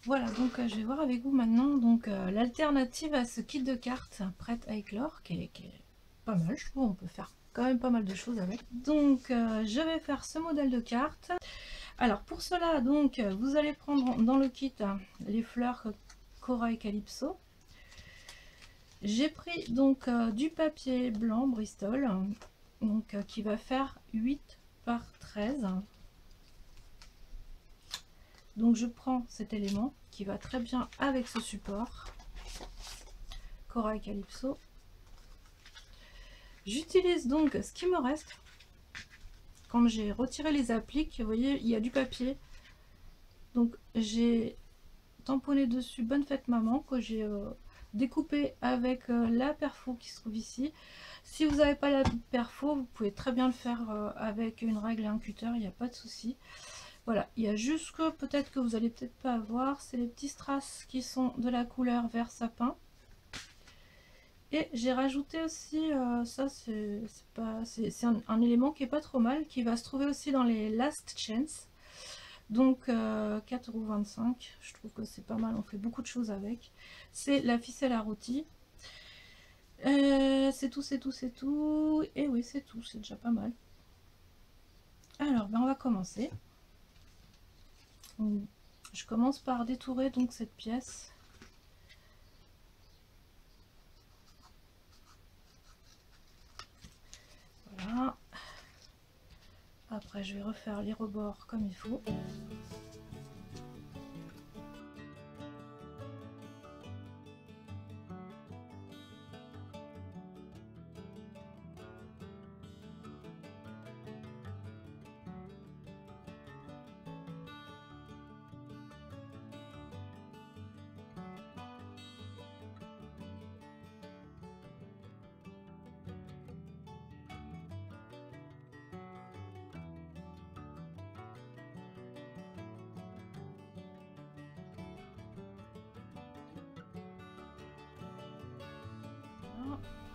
Voilà, donc je vais voir avec vous maintenant donc l'alternative à ce kit de cartes prête à éclore qui est pas mal, je trouve. On peut faire quand même pas mal de choses avec. Donc je vais faire ce modèle de carte. Alors pour cela, donc vous allez prendre dans le kit les fleurs Corail Calypso. J'ai pris donc du papier blanc Bristol, donc qui va faire 8 par 13. Donc je prends cet élément qui va très bien avec ce support Corail Calypso. J'utilise donc ce qui me reste. Quand j'ai retiré les appliques, vous voyez, il y a du papier. Donc j'ai tamponné dessus Bonne Fête Maman que j'ai découpé avec la perfo qui se trouve ici. Si vous n'avez pas la perfo, vous pouvez très bien le faire avec une règle et un cutter, il n'y a pas de souci. Voilà, il y a juste que peut-être que vous allez peut-être pas avoir, c'est les petits strass qui sont de la couleur vert sapin. Et j'ai rajouté aussi, ça c'est un élément qui est pas trop mal, qui va se trouver aussi dans les Last Chance. Donc 4,25 €, je trouve que c'est pas mal, on fait beaucoup de choses avec. C'est la ficelle à rôti. C'est tout, c'est tout, c'est tout. Et oui, c'est tout, c'est déjà pas mal. Alors, ben, on va commencer. Je commence par détourer donc cette pièce. Voilà. Après, je vais refaire les rebords comme il faut.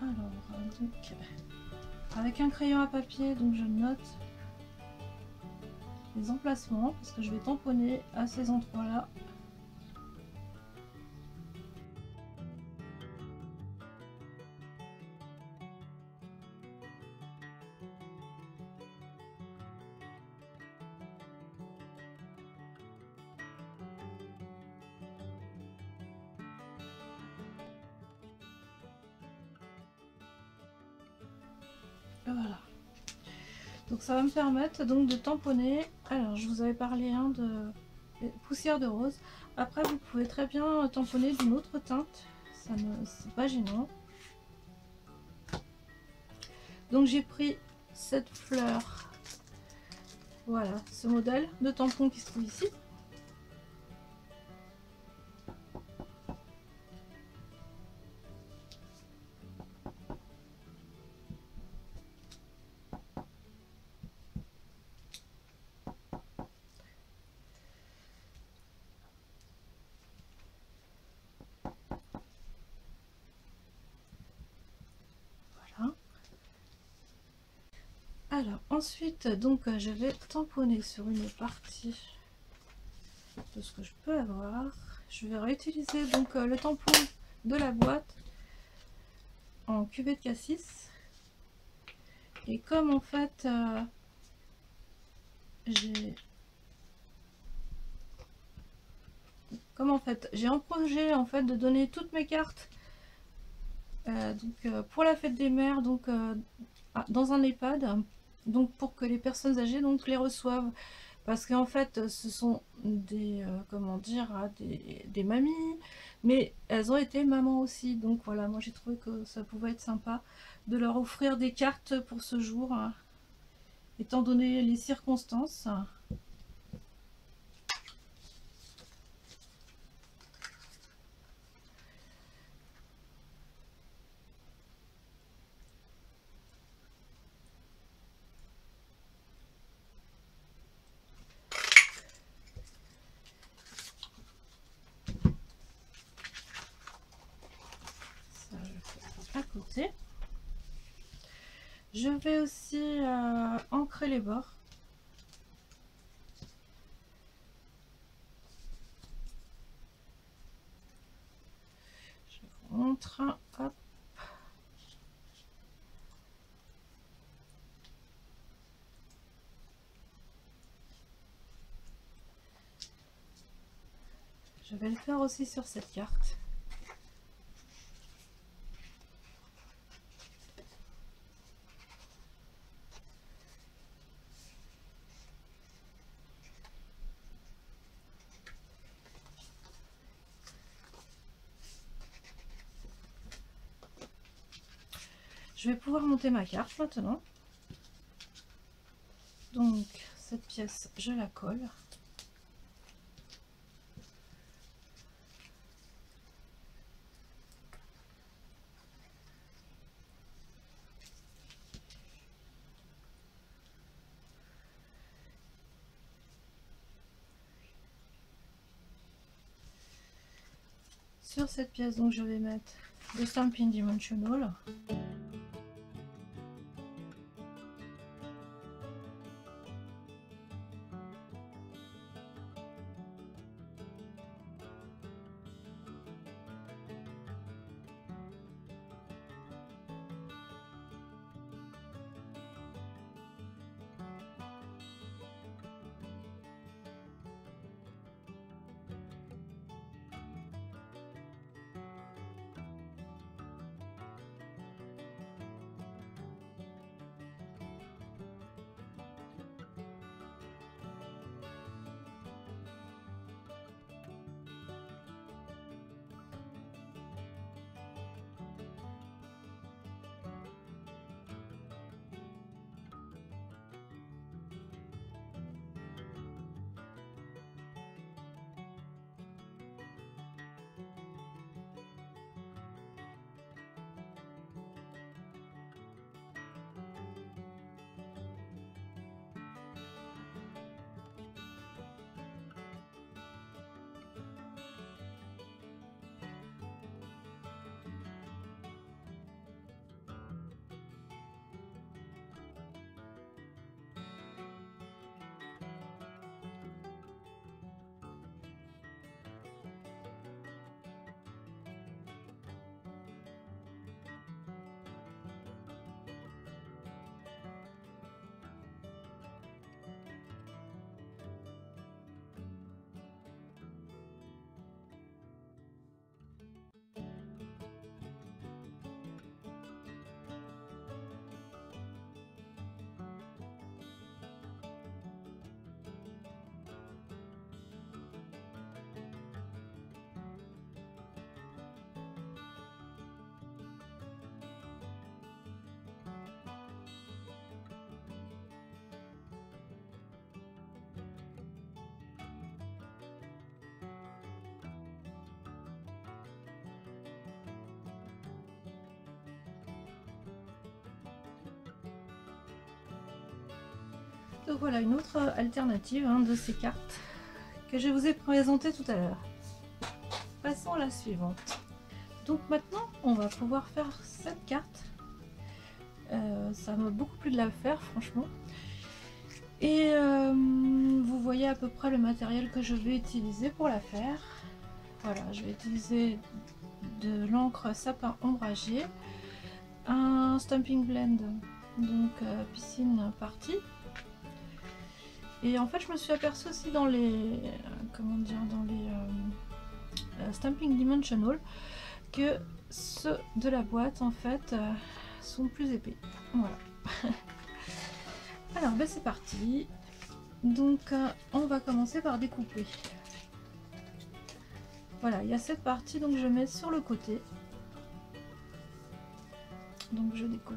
Alors, donc, avec un crayon à papier, donc je note les emplacements parce que je vais tamponner à ces endroits-là. Voilà. Donc ça va me permettre donc de tamponner. Alors je vous avais parlé de poussière de rose. Après vous pouvez très bien tamponner d'une autre teinte. Ça ne c'est pas gênant. Donc j'ai pris cette fleur. Voilà, ce modèle de tampon qui se trouve ici. Alors ensuite donc je vais tamponner sur une partie de ce que je peux avoir. Je vais réutiliser donc le tampon de la boîte en cuvette de cassis. Et comme en fait j'ai en projet en fait de donner toutes mes cartes pour la fête des mères donc dans un EHPAD, donc pour que les personnes âgées donc les reçoivent, parce qu'en fait ce sont des comment dire des mamies, mais elles ont été mamans aussi, donc voilà, moi j'ai trouvé que ça pouvait être sympa de leur offrir des cartes pour ce jour, étant donné les circonstances. Ça, je fais à côté. Je vais aussi ancrer les bords. Je vais le faire aussi sur cette carte. Je vais pouvoir monter ma carte maintenant. Donc cette pièce, je la colle. Sur cette pièce, donc je vais mettre le Stampin' Dimensional. Donc voilà une autre alternative de ces cartes que je vous ai présentée tout à l'heure. Passons à la suivante. Donc maintenant on va pouvoir faire cette carte. Ça m'a beaucoup plu de la faire franchement. Et vous voyez à peu près le matériel que je vais utiliser pour la faire. Voilà, je vais utiliser de l'encre sapin ombragé, un Stampin' Blend, donc piscine partie. Et en fait je me suis aperçue aussi dans les Stampin' Dimensional que ceux de la boîte en fait sont plus épais. Voilà. Alors ben, c'est parti. Donc on va commencer par découper. Voilà, il y a cette partie donc je mets sur le côté. Donc je découpe.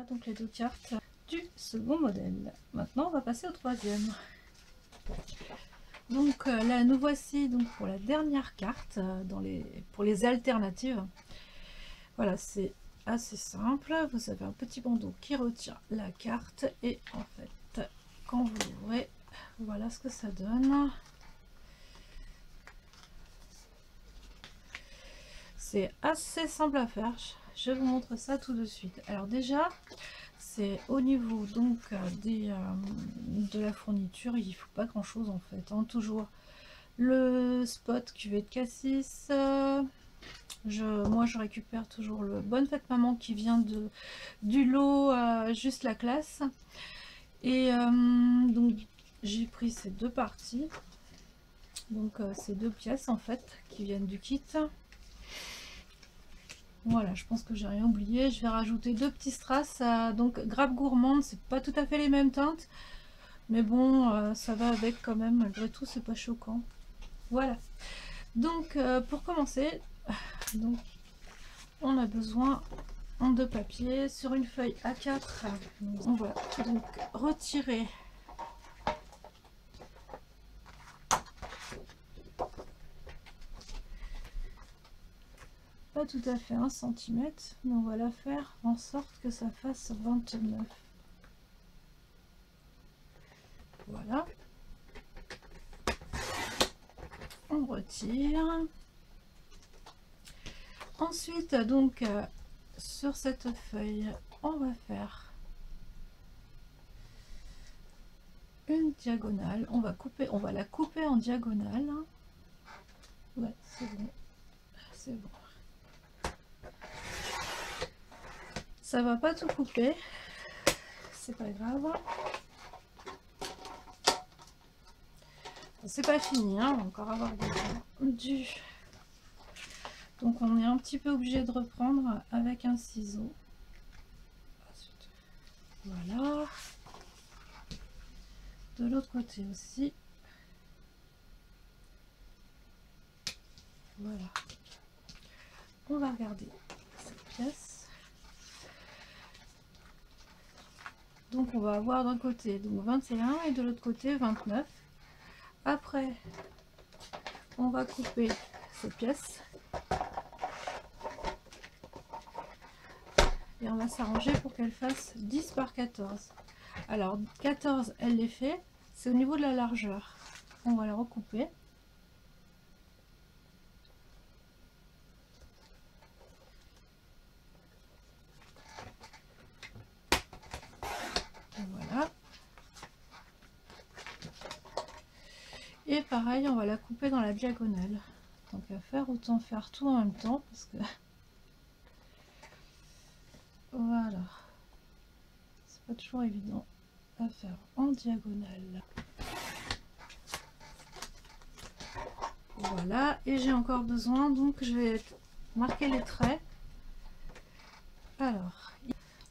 donc les 2 cartes du second modèle. Maintenant on va passer au troisième. Donc là nous voici donc pour la dernière carte pour les alternatives. Voilà, c'est assez simple. Vous avez un petit bandeau qui retient la carte et en fait quand vous l'ouvrez, voilà ce que ça donne. C'est assez simple à faire. Je vous montre ça tout de suite. Alors déjà, c'est au niveau donc de la fourniture, il faut pas grand chose en fait, hein. Toujours le spot cuvée de cassis. Moi je récupère toujours le Bonne Fête Maman qui vient du lot juste la classe. Et donc j'ai pris ces 2 parties, donc ces 2 pièces en fait qui viennent du kit. Voilà, je pense que j'ai rien oublié. Je vais rajouter 2 petits strass. Donc grappe gourmande, c'est pas tout à fait les mêmes teintes, mais bon, ça va avec quand même. Malgré tout, c'est pas choquant. Voilà. Donc pour commencer, donc on a besoin de papier sur une feuille A4. On va donc retirer pas tout à fait 1 cm, mais on va la faire en sorte que ça fasse 29. Voilà. On retire. Ensuite, donc, sur cette feuille, on va faire une diagonale. On va la couper en diagonale. Ouais, c'est bon. C'est bon. Ça va pas tout couper, c'est pas grave. C'est pas fini, hein, on va encore avoir du. Donc on est un petit peu obligé de reprendre avec un ciseau. Voilà. De l'autre côté aussi. Voilà. On va regarder cette pièce. Donc on va avoir d'un côté donc 21 et de l'autre côté 29. Après, on va couper cette pièce et on va s'arranger pour qu'elle fasse 10 par 14. Alors 14, elle les fait, c'est au niveau de la largeur. On va la recouper. Voilà. Et pareil, on va la couper dans la diagonale. Donc à faire, autant faire tout en même temps parce que voilà, c'est pas toujours évident à faire en diagonale. Voilà, et j'ai encore besoin, donc je vais marquer les traits. Alors,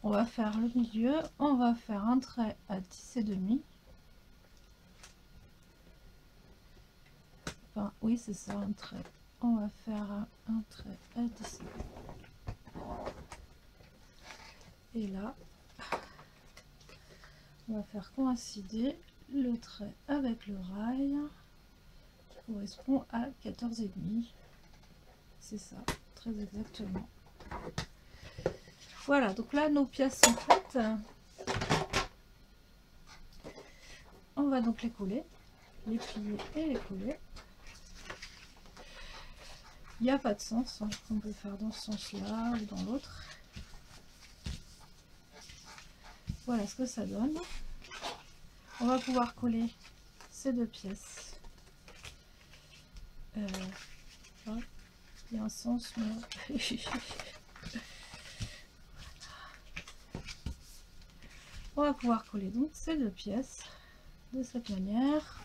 on va faire le milieu, on va faire un trait à 10,5. Enfin, oui, c'est ça, un trait. On va faire un trait à 10. Et là, on va faire coïncider le trait avec le rail qui correspond à 14,5. C'est ça, très exactement. Voilà, donc là, nos pièces sont faites. On va donc les coller, les plier et les coller. Il n'y a pas de sens, hein. On peut faire dans ce sens-là ou dans l'autre. Voilà ce que ça donne. On va pouvoir coller ces 2 pièces. Il y a un sens, mais... On va pouvoir coller donc ces 2 pièces de cette manière.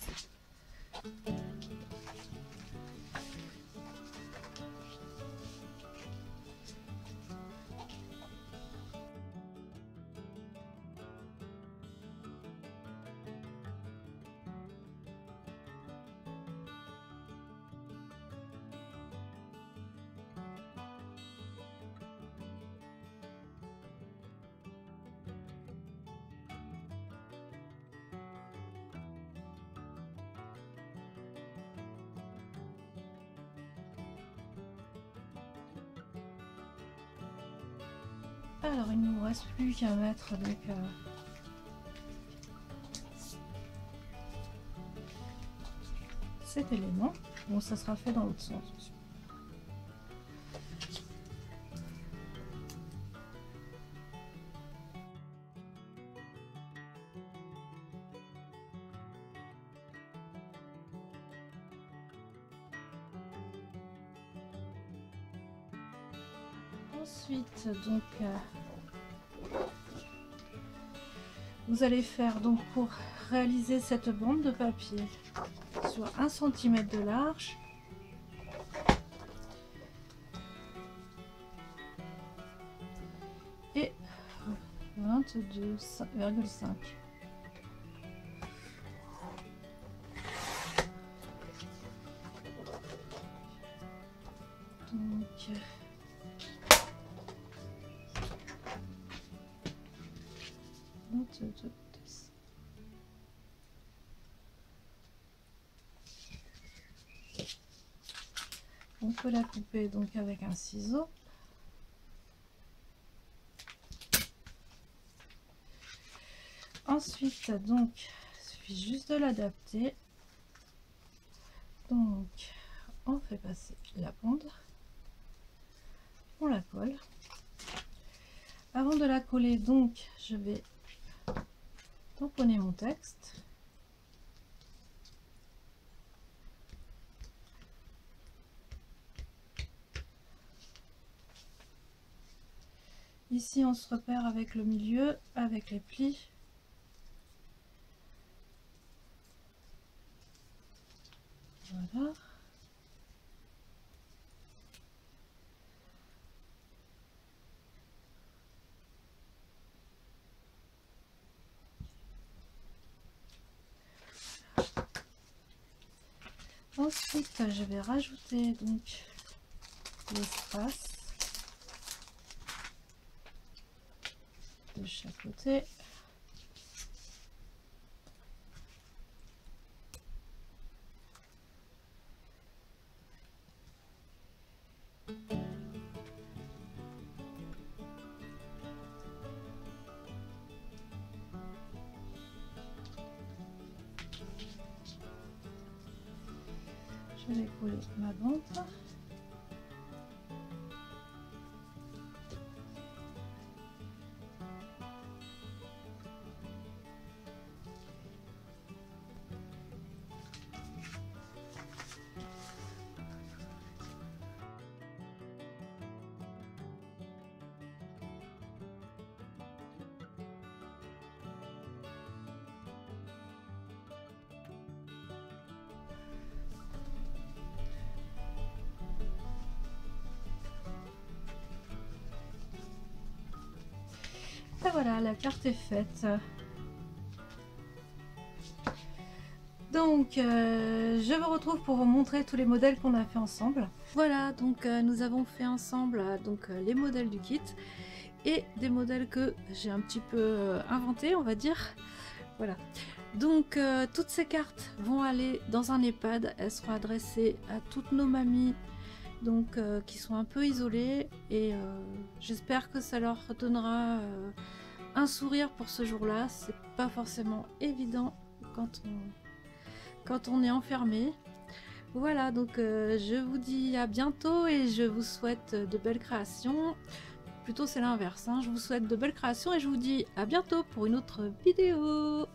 Alors il ne nous reste plus qu'à mettre donc cet élément. Bon, ça sera fait dans l'autre sens. Ensuite, donc, vous allez faire donc pour réaliser cette bande de papier sur 1 cm de large. Et 22,5. Donc on peut la couper donc avec un ciseau. Ensuite, donc, il suffit juste de l'adapter. Donc, on fait passer la bande, on la colle. Avant de la coller, donc, je vais tamponner mon texte. Ici, on se repère avec le milieu, avec les plis. Voilà. Ensuite, je vais rajouter donc l'espace de chaque côté. Je vais coller ma bande. Et voilà, la carte est faite. Donc, je vous retrouve pour vous montrer tous les modèles qu'on a fait ensemble. Voilà, donc nous avons fait ensemble les modèles du kit et des modèles que j'ai un petit peu inventés, on va dire. Voilà. Donc, toutes ces cartes vont aller dans un EHPAD. Elles seront adressées à toutes nos mamies, donc qui sont un peu isolées, et j'espère que ça leur donnera un sourire pour ce jour-là. C'est pas forcément évident quand on est enfermé. Voilà, donc je vous dis à bientôt et je vous souhaite de belles créations. Plutôt c'est l'inverse, hein. Je vous souhaite de belles créations et je vous dis à bientôt pour une autre vidéo.